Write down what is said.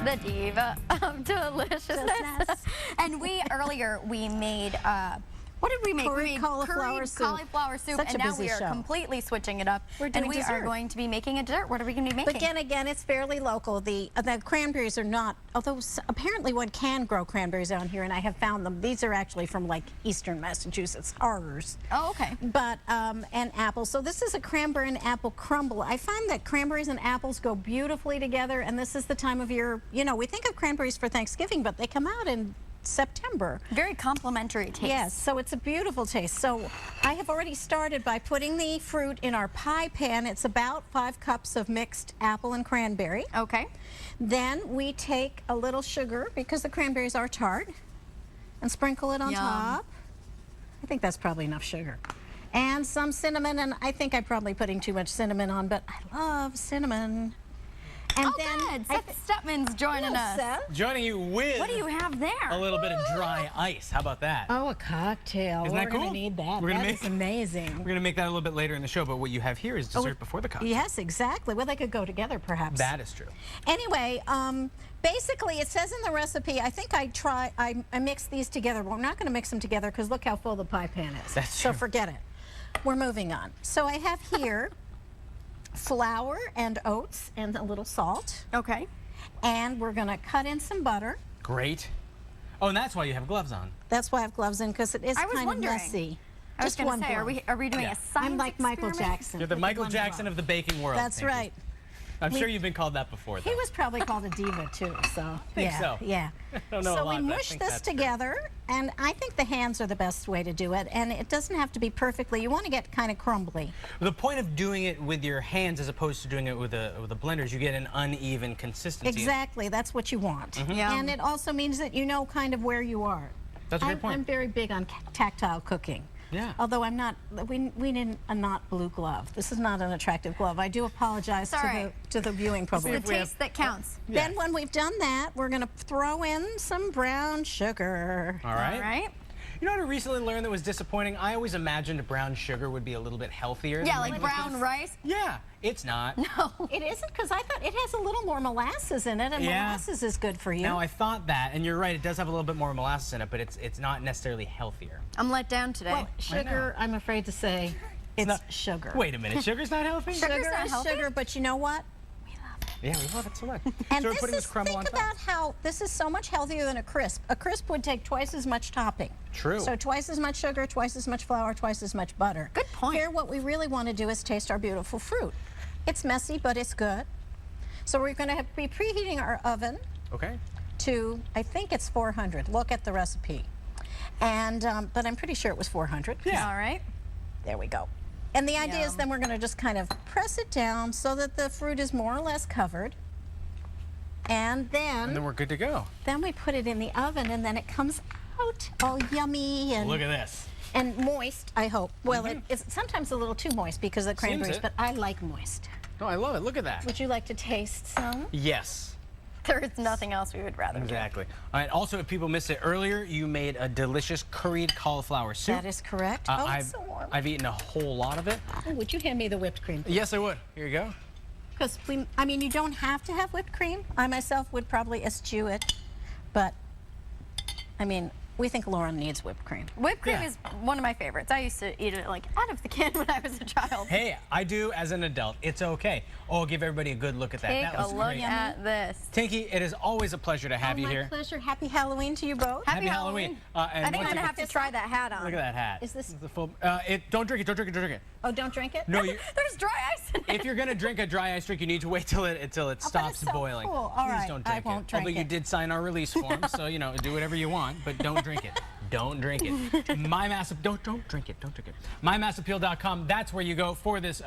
the diva of deliciousness. And earlier we made, what did we make? We made cauliflower soup. And now we are completely switching it up. We're doing dessert. Are going to be making a dessert. What are we going to be making? But again, it's fairly local. The cranberries are not, although apparently one can grow cranberries down here, and I have found them. These are actually from like eastern Massachusetts, ours. Oh, okay. But, and apples. So this is a cranberry and apple crumble. I find that cranberries and apples go beautifully together, and this is the time of year, you know, we think of cranberries for Thanksgiving, but they come out in September. Very complimentary taste. Yes, so it's a beautiful taste. So I have already started by putting the fruit in our pie pan. It's about 5 cups of mixed apple and cranberry. Okay. Then we take a little sugar, because the cranberries are tart, and sprinkle it on top. I think that's probably enough sugar. And some cinnamon, and I think I'm probably putting too much cinnamon on, but I love cinnamon. And then Seth Stutman's joining us. Seth. Joining you with what do you have there? A little bit of dry ice. How about that? Oh, a cocktail. Isn't that cool? We're going to need that. That's amazing. We're going to make that a little bit later in the show, but what you have here is dessert before the cocktail. Yes, exactly. Well, they could go together, perhaps. That is true. Anyway, basically, it says in the recipe, I think I mixed these together, but we're not going to mix them together because look how full the pie pan is. That's true. So forget it. We're moving on. So I have here flour and oats and a little salt. Okay. And we're going to cut in some butter. Great. Oh, and that's why you have gloves on. That's why I have gloves in, because it is kind of messy. I was going to say, are we doing a science I'm like Michael Jackson. You're the Michael Jackson of the baking world. That's right. I'm sure you've been called that before, though. He was probably called a diva, too, so. I think so. Yeah. I don't know a lot, so we mush this together, and I think the hands are the best way to do it, and it doesn't have to be perfectly. You want to get kind of crumbly. The point of doing it with your hands as opposed to doing it with a blender is you get an uneven consistency. Exactly. That's what you want. Yeah. And it also means that you know kind of where you are. That's a great point. I'm very big on tactile cooking. Yeah. Although I'm not, we need a not blue glove. This is not an attractive glove. I do apologize to the viewing public. It's the taste that counts. Then when we've done that, we're going to throw in some brown sugar. All right. All right. You know what I recently learned that was disappointing? I always imagined brown sugar would be a little bit healthier. Yeah, like brown rice? Yeah, it's not. No. It isn't, because I thought it has a little more molasses in it, and molasses is good for you. Now, I thought that, and you're right, it does have a little bit more molasses in it, but it's not necessarily healthier. I'm let down today. Well, sugar, I'm afraid to say, it's not sugar. Wait a minute, sugar's not healthy? Sugar is sugar, but you know what? Yeah, we love it so much. And so we're putting this crumble on top. Think about how this is so much healthier than a crisp. A crisp would take twice as much topping. True. So twice as much sugar, twice as much flour, twice as much butter. Good point. Here, what we really want to do is taste our beautiful fruit. It's messy, but it's good. So we're going to be preheating our oven to, I think it's 400. Look at the recipe. And, but I'm pretty sure it was 400. Yeah. All right. There we go. And the idea is then we're going to just kind of press it down so that the fruit is more or less covered. And then we're good to go. Then we put it in the oven, and then it comes out all yummy and look at this. And moist, I hope. Well, it's sometimes a little too moist because of the cranberries, but I like moist. Oh, I love it. Look at that. Would you like to taste some? Yes. There is nothing else we would rather do. All right. Also, if people missed it earlier, you made a delicious curried cauliflower soup. That is correct. Oh, it's so warm. I've eaten a whole lot of it. Oh, would you hand me the whipped cream? Yes, I would. Here you go. Because, I mean, you don't have to have whipped cream. I myself would probably eschew it. But, I mean, we think Lauren needs whipped cream. Whipped cream is one of my favorites. I used to eat it like out of the can when I was a child. Hey, I do as an adult. It's okay. Oh, give everybody a good look at that. Take that was a look great. at this. Tinky, it is always a pleasure to have you here. My pleasure. Happy Halloween to you both. Happy Halloween. And I think I'm going to have to try that hat on. Look at that hat. Is this the full? Don't drink it. Don't drink it. Don't drink it. Oh, don't drink it? No, there's dry ice in it. If you're going to drink a dry ice drink, you need to wait till it stops boiling. Cool. Please All right. don't drink I won't drink Although you did sign our release form, so you know, do whatever you want, but don't drink it. Don't drink it. Don't drink it. Don't drink it. MyMassAppeal.com. That's where you go for this.